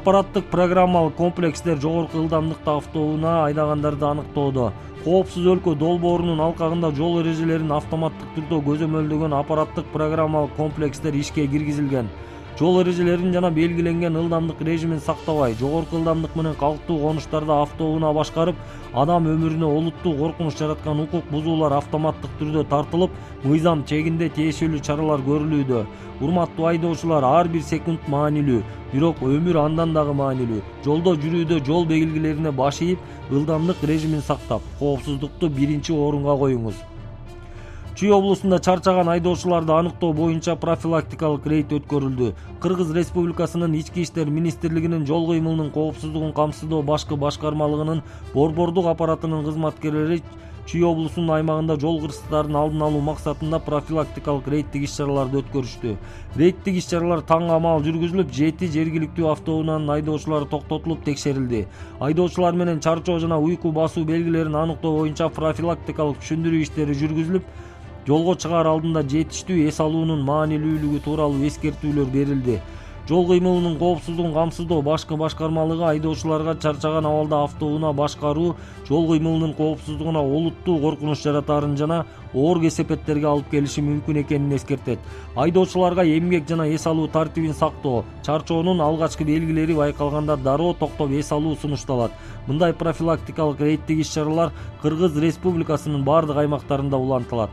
аппараттык программалык комплекстер жогорку ылдамдыкта автоунаа айдагандарды аныктоодо. Коопсуз өлкө долбоорунун алкагында жол эрежелерин автоматтык түрдө көзөмөлдөгөн аппараттык программалык комплекстер ишке киргизилген. Жол эрежелерин жана белгиленген ылдамдык режимин сактабай, жогорку ылдамдык менен калктуу конуштарда автоунаа башкарып, адам өмүрүнө олуттуу коркунуч жараткан укук бузуулар автоматтык түрдө тартылып, мыйзам чегинде тиешелүү чаралар көрүлүүдө. Урматтуу айдоочулар, ар бир секунд маанилүү, бирок өмүр андан дагы маанилүү. Жолдо жүрүүдө жол белгилерине баш ийип, ылдамдык режимин сактап, коопсуздукту биринчи орунга коюңуз. Чүй облусунда чарчаган айдоочуларды аныктоо боюнча профилактикалык рейд өткөрүлдү. Кыргыз Республикасынын Ички иштер министрлигинин жол кыймылынын коопсуздугун камсыздоо башкы башкармалыгынын борбордук аппаратынын кызматкерлери Чүй облусунун аймагында жол кырсыктарын алдын алуу максатында профилактикалык рейдтик иш-чараларды өткөрүштү. Рейдтик иш-чаралар таң амал жүргүзүлүп, 7 жергиликтүү автоунаанын айдоочулары токтотулуп текшерилди. Айдоочулар менен чарчоо жана уйку басуу белгилерин аныктоо боюнча профилактикалык түшүндүрүү иштери жүргүзүлүп, жолго чыгаар алдында жетиштүү эс алуунун маанилүүлүгү тууралуу эскертүүлөр берилди. Жол кыймылынын коопсуздугун камсыздоо башкы башкармалыгы айдоочуларга чарчаган абалда автоунаа башкаруу жол кыймылынын коопсуздугуна олуттуу коркунуч жаратаарын жана оор кесепеттерге алып келиши мүмкүн экенин эскертет. Айдоочуларга эмгек жана эс алуу тартибин сактоо, чарчоонун алгачкы белгилери байкалганда дароо токтоп эс алуу сунушталат. Мындай профилактикалык рейдтик иш-чаралар Кыргыз Республикасынын бардык аймактарында улантылат.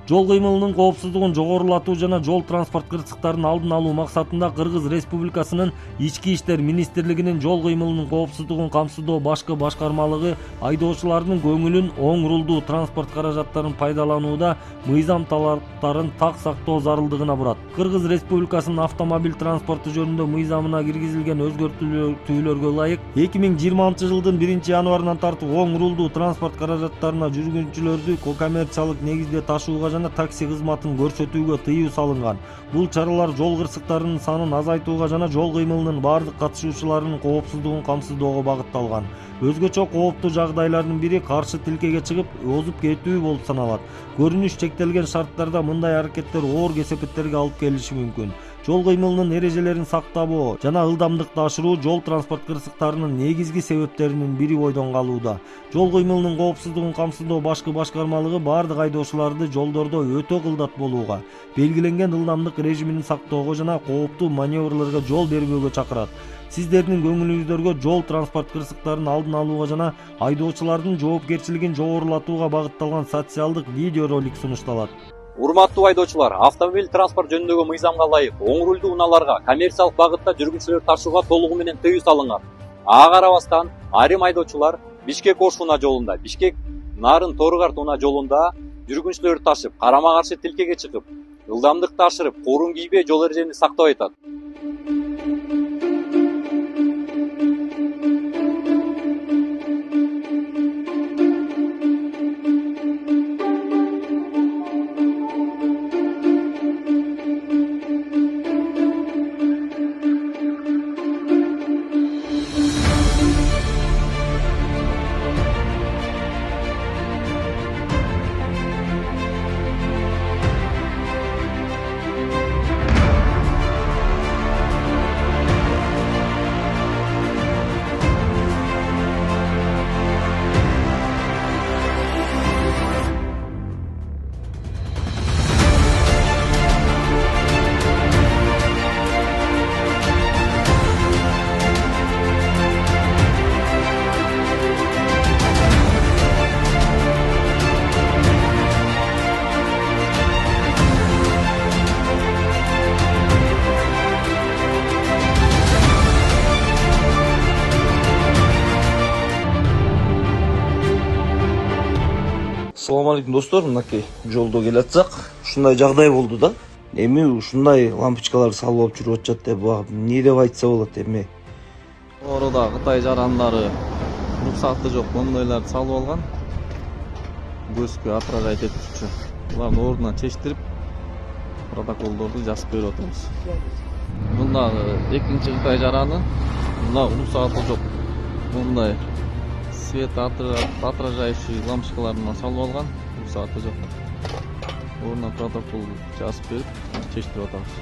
Жол кыймылынын коопсуздугун жогорулатуу жана жол транспорт кырсыктарын алдын алуу максатында Кыргыз Республикасынын Ички иштер министрлигинин жол кыймылынын коопсуздугун камсыздоо башкы башкармалыгы айдоочулардын көңүлүн оң рулдуу транспорт каражаттарын пайдаланууда мыйзам талаптарын так сактоо зарылдыгына бурат. Кыргыз Республикасынын автомобиль транспорту жөнүндө мыйзамына киргизилген өзгөртүүлөргө ылайык 2020-жылдын 1-январынан тартып оң рулдуу транспорт каражаттарына жүргүнчүлөрдү коммерциялык негизде ташууга жана такси кызматын көрсөтүүгө тыюу салынган. Бул чаралар жол кырсыктарынын санын азайтууга жана жол кыймылынын бардык катышуучуларынын коопсуздугун камсыздоого багытталган. Өзгөчө кооптуу жагдайлардын бири каршы тилкеге чыгып озуп кетүү болуп саналат. Көрүнүш чектелген шарттарда мындай аракеттер оор кесепеттерге алып келиши мүмкүн. Жол кыймылынын эрежелерин сактабоо жана ылдамдыкты ашыруу жол транспорт кырсыктарынын негизги себептеринин бири бойдон калууда. Жол кыймылынын коопсуздугун камсыздоо башкы башкармалыгы бардык айдоочуларды жолдордо өтө кылдат болууга, белгиленген ылдамдык режимин сактоого жана кооптуу маневрлерге жол бербөөгө чакырат. Сиздердин көңүлүңүздөргө жол транспорт кырсыктарын алдын алууга жана айдоочулардын жоопкерчилигин жогорулатууга багытталган социалдык видео ролик сунушталат. Урматтуу айдоочулар, автомобиль транспорт жөнүндөгү мыйзамга ылайык оң рулдуу унааларга коммерциялык багытта жүргүнчүлөр ташууга толугу менен тыюу салынган. Ага карабастан айрым айдоочулар Бишкек-Ош унаа жолунда, Бишкек-Нарын Торгарт унаа жолунда жүргүнчүлөрдү ташып, карама-каршы тилкеге чыгып, ылдамдыкты ашырып, корун кийбей жол эрежени сактабай атат. Assalamu alaikum dostlar, mынакей жолдо келатсак, ушундай жагдай болду да. Эми ушундай лампочкаларды салып алып жүрүп атышат деп, эмне деп айтса болот эми. Оруда Кытай жарандары уруксаты жок мондойларды салып алган. Көзгө отражать этүүчү. Булардын ордуна чечтирип, протоколдорду жазып берип атабыз. Мында экинчи Кытай жараны, мында уруксаты жок. Мындай свет отражающий лампочкаларына салып алган, уруксаты жок. Ордуна протокол жазып берип, чечтирип атабыз.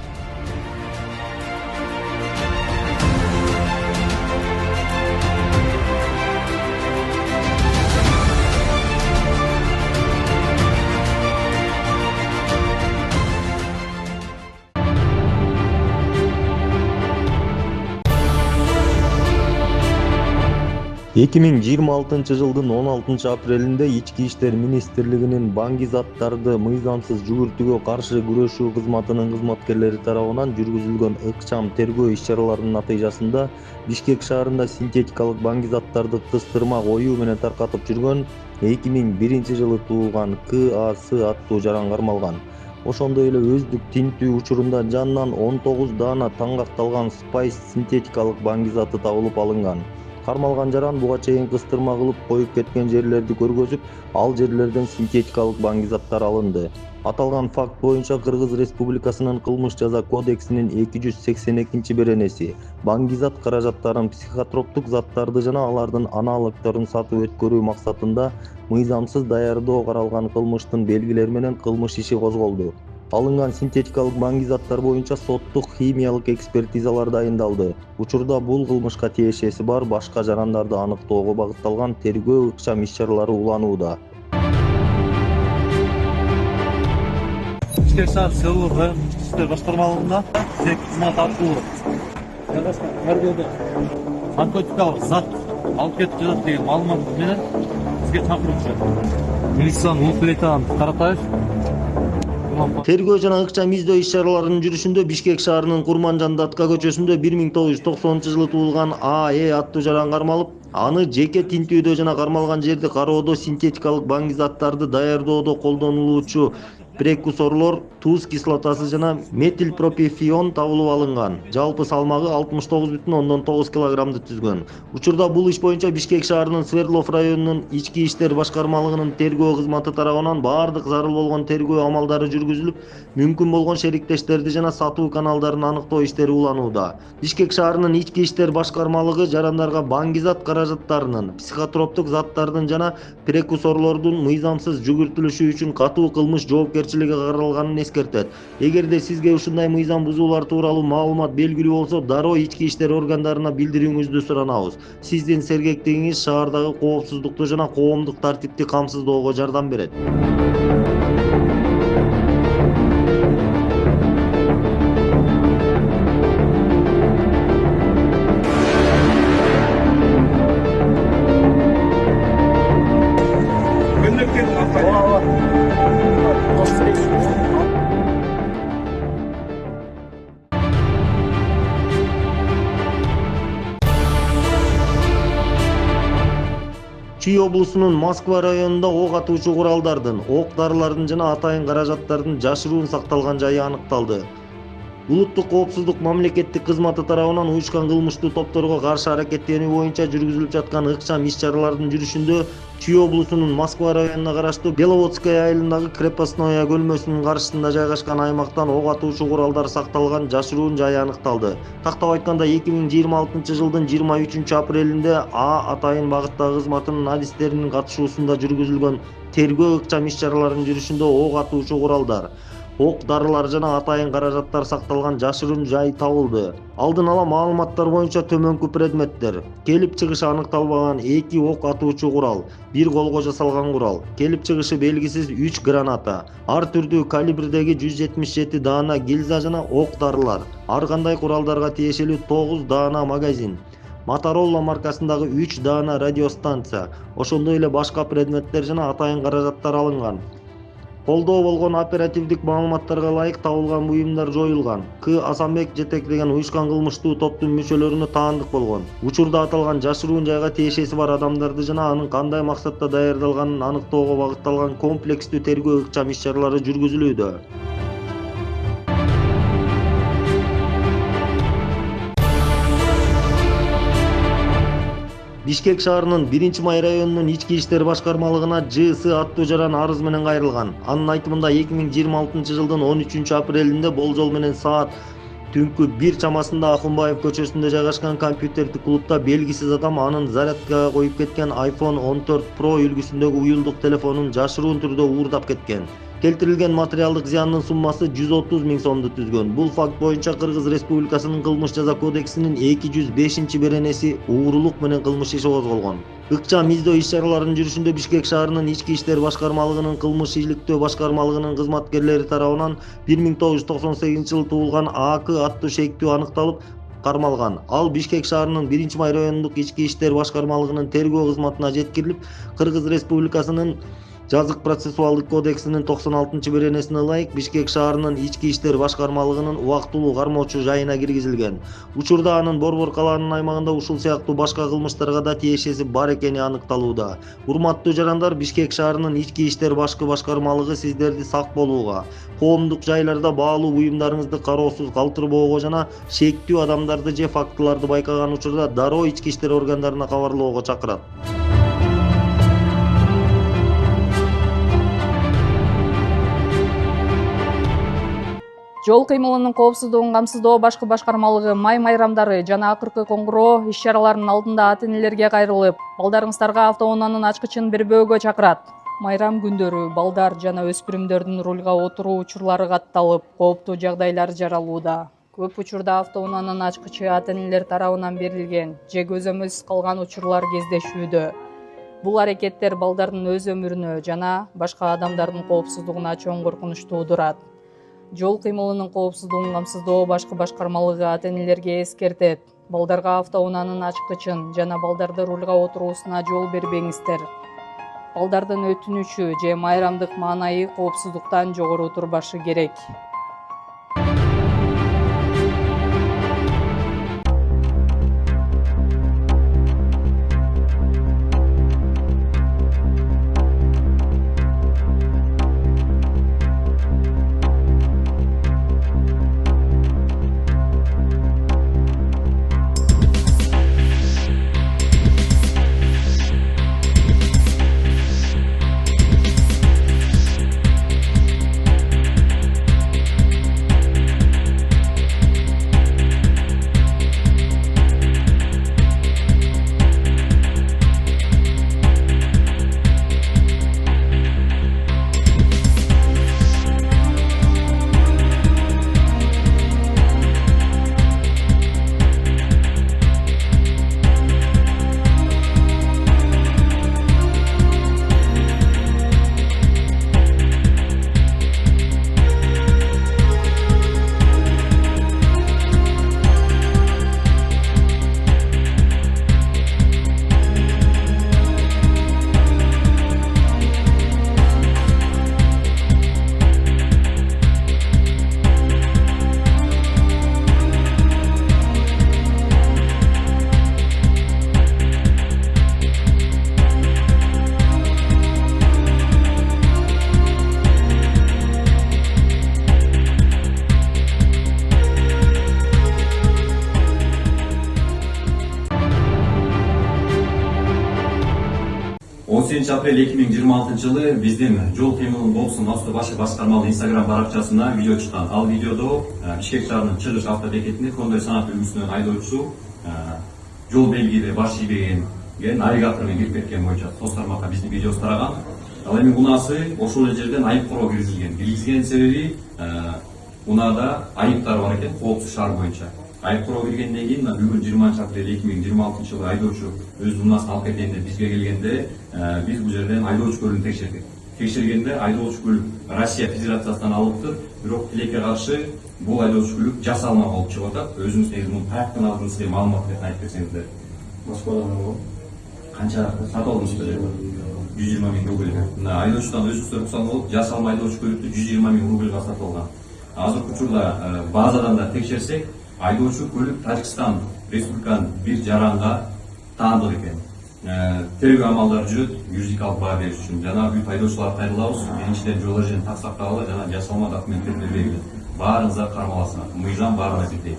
2026 жылдын 16 апрелинде Ички иштер министрлигинин банги заттарды мыйзамсыз жүгүртүүгө каршы күрөшүү кызматынын кызматкерлери тарабынан жүргүзүлгөн ыкчам тергөө иш-чараларынын натыйжасында Бишкек шаарында синтетикалык банги заттарды кыстырма коюу менен таркатып жүргөн 2001 жылы туулган К.А.С. аттуу жаран кармалган. Ошондой эле өздүк тинтүү учурунда жанынан 19 даана таңгакталган спайс синтетикалык банги заты табылып алынган. Кармалган жаран буга чейин кыстырма кылып коюп кеткен жерлерди көргөзүп, ал жерлерден синтетикалык банги заттар алынды. Аталган факт боюнча Кыргыз Республикасынын кылмыш жаза кодексинин 282-беренеси банги зат каражаттарын, психотроптук заттарды жана алардын аналогдорун сатып өткөрүү максатында мыйзамсыз даярдоо каралган кылмыштын белгилери менен кылмыш иши козголду. Алынган синтетикалык банги заттар боюнча соттук химиялык экспертизалар дайындалды. Учурда бул кылмышка тиешеси бар башка жарандарды аныктоого багытталган тергөө ыкчам иш-чаралары уланууда. Бишкек шаар СЛО иштер башкармалыгында тек кызмат аркылуу тергөөдө наркотикалык зат алып кетип жатат деген маалымат менен бизге чакырып милициянын өкүлү Каратаев Тергөө жана ыкчам издөө иш-чараларынын жүрүшүндө Бишкек шаарынын Курманжан Датка көчөсүндө 1990 жылы туулган А.Э. аттуу жаран кармалып, аны жеке тинтүүдө жана кармалган жерди кароодо синтетикалык банги заттарды даярдоодо колдонулуучу прекурсорлор, туз кислотасы жана метилпропифион табылып алынган. Жалпы салмагы 69,9 килограммды түзгөн. Учурда бул иш боюнча Бишкек шаарынын Свердлов районунун ички иштер башкармалыгынын тергөө кызматы тарабынан бардык зарыл болгон тергөө амалдары жүргүзүлүп, мүмкүн болгон шериктештерди жана сатуу каналдарын аныктоо иштери уланууда. Бишкек шаарынын ички иштер башкармалыгы жарандарга банги зат каражаттарынын, психотроптук заттардын жана прекурсорлордун мыйзамсыз жүгүртүлүшү үчүн катуу кылмыш жоопкерчилиги каралганын эскертет. Эгерде сизге ушундай мыйзам бузуулар тууралуу маалымат белгилүү болсо, дароо ички иштер органдарына билдирүүңүздү суранабыз. Сиздин сергектигиңиз шаардагы коопсуздукту жана коомдук тартипти камсыздоого жардам берет. Чүй облусунун Москва районунда ок атуучу куралдардын, ок дарылардын жана атайын каражаттардын жашыруун сакталган жайы аныкталды. Улуттук коопсуздук мамлекеттик кызматы тарабынан уюшкан кылмыштуу топторго каршы аракеттенүү боюнча жүргүзүлүп жаткан ыкчам иш-чаралардын жүрүшүндө Чүй облусунун Москва районуна караштуу Беловодская айылындагы Крепостное көлмөсүнүн каршысында жайгашкан аймактан ок атуучу куралдар сакталган жашыруун жайы аныкталды. Тактап айтканда 2026 жылдын 23 апрелинде атайын багыттагы кызматынын адистеринин катышуусунда жүргүзүлгөн тергөө ыкчам иш-чараларынын жүрүшүндө ок атуучу куралдар, ок дарылар жана атайын каражаттар сакталган жашыруун жай табылды. Алдын ала маалыматтар боюнча төмөнкү предметтер: келип чыгышы аныкталбаган 2 ок атуучу курал, 1 колго жасалган курал, келип чыгышы белгисиз 3 граната, ар түрдүү калибрдеги 177 даана гильза жана ок дарылар, ар кандай куралдарга тиешелүү 9 даана магазин, Motorola маркасындагы 3 даана радиостанция, ошондой эле башка предметтер жана атайын каражаттар алынган. Колдоо болгон оперативдик маалыматтарга ылайык табылган буюмдар жоюлган. К. Асанбек жетектеген уюшкан кылмыштуу топтун мүчөлөрүнө таандык болгон. Учурда аталган жашыруун жайга тиешеси бар адамдарды жана анын кандай максатта даярдалганын аныктоого багытталган комплекстүү тергөө ыкчам иш-чаралары жүргүзүлүүдө. Бишкек шаарынын 1-Май районунун ички иштер башкармалыгына Ж.С. аттуу жаран арыз менен кайрылган. Анын айтымында 2026 жылдын 13 апрелинде болжол менен саат түнкү 1 чамасында Акунбаев көчөсүндө жайгашкан компьютердик клубда белгисиз адам анын зарядкага коюп кеткен iPhone 14 Pro үлгүсүндөгү уюлдук телефонун жашыруун түрдө уурдап кеткен. Келтирилген материалдык зыяндын суммасы 130 000 сомду түзгөн. Бул факт боюнча Кыргыз Республикасынын кылмыш жаза кодексинин 205-беренеси уурулук менен кылмыш иши козголгон. Ыкчам издөө иш-чараларынын жүрүшүндө Бишкек шаарынын ички иштер башкармалыгынын кылмыш иликтөө башкармалыгынын кызматкерлери тарабынан 1998 жылы туулган А.К. аттуу шектүү аныкталып, кармалган. Ал Бишкек шаарынын 1-Май райондук ички иштер башкармалыгынын тергөө кызматына жеткирилип, Кыргыз Республикасынын Жазык процессуалдык кодексинин 96-беренесине ылайык Бишкек шаарынын ички иштер башкармалыгынын убактылуу кармоочу жайына киргизилген. Учурда анын Борбор калаанын аймагында ушул сыяктуу башка кылмыштарга да тиешеси бар экени аныкталууда. Урматтуу жарандар, Бишкек шаарынын ички иштер башкы башкармалыгы сиздерди сак болууга, коомдук жайларда баалуу буюмдарыңызды кароосуз калтырбоого жана шектүү адамдарды же фактыларды байкаган учурда дароо ички иштер органдарына кабарлоого чакырат. Жол кыймылынын коопсуздугун камсыздоо башкы башкармалыгы май майрамдары жана акыркы коңгуроо иш-чараларынын алдында ата-энелерге кайрылып, балдарыңыздарга автоунаанын ачкычын бербөөгө чакырат. Майрам күндөрү балдар жана өспүрүмдөрдүн рулга отуруу учурлары катталып, кооптуу жагдайлар жаралууда. Көп учурда автоунаанын ачкычы ата-энелер тарабынан берилген же көзөмөлсүз калган учурлар кездешүүдө. Бул аракеттер балдардын өз өмүрүнө жана башка адамдардын коопсуздугуна чоң коркунуч туудурат. Жол кыймылынын коопсуздугун камсыздоо башкы башкармалыгы ата-энелерге эскертет. Балдарга автоунаанын ачкычын жана балдарды рулга отуруусуна жол бербеңиздер. Балдардын өтүнүчү же майрамдык маанайы коопсуздуктан жогору турбашы керек. Апрель 2026 жылы биздин жол кыймылынын коопсуздугун камсыздоо башкы башкармалык Instagram баракчасына видео чыккан. Ал видеодо Бишкек шаарынын Чыгыш автобекетинде кондой санат үлгүсүнөн айдоочу жол белгиде баш ийбеген навигатор менен кирип кеткен боюнча соц тармакка биздин видеобуз тараган. Ал эми унаасы ошол эле жерден айып короо киргизилген. Киргизген себеби унаада айыптар бар экен коопсуз шаар боюнча. Айып короо киргенден кийин бүгүн 20 апрель 2026 жылы айдоочу өз унаасын алып кетейин деп бизге келгенде биз бул жерден айдоочу көлүгүн текшердик. Текшергенде айдоочу көлүк Россия Федерациясынан алыптыр, бирок тилекке каршы бул айдоочу көлүк жасалма болуп чыгып атат. Өзүңүз негизи муну таяктан алдыңыз деп маалымат берип айтып берсеңиздер. Москвадан канча сатып алдыңыздар? 120 000 рубль. Айдоочудан өзүңүздөр уруксат болуп, жасалма айдоочу көлүктү 120 000 рубльга сатып алган. Азыркы учурда базадан да текшерсек, айдоочу көлүк Тажикстан Республиканын бир жаранга таандык экен. Тергөө амалдары жүрөт, юридикалык алып баа бериш үчүн. Жана бүт айдоочуларды кайрылабыз. Биринчиден жол эрежени так сактагыла жана жасалма документтерди бергиле. Баарыңыздар кармаласыңар. Мыйзам баарына жетейин.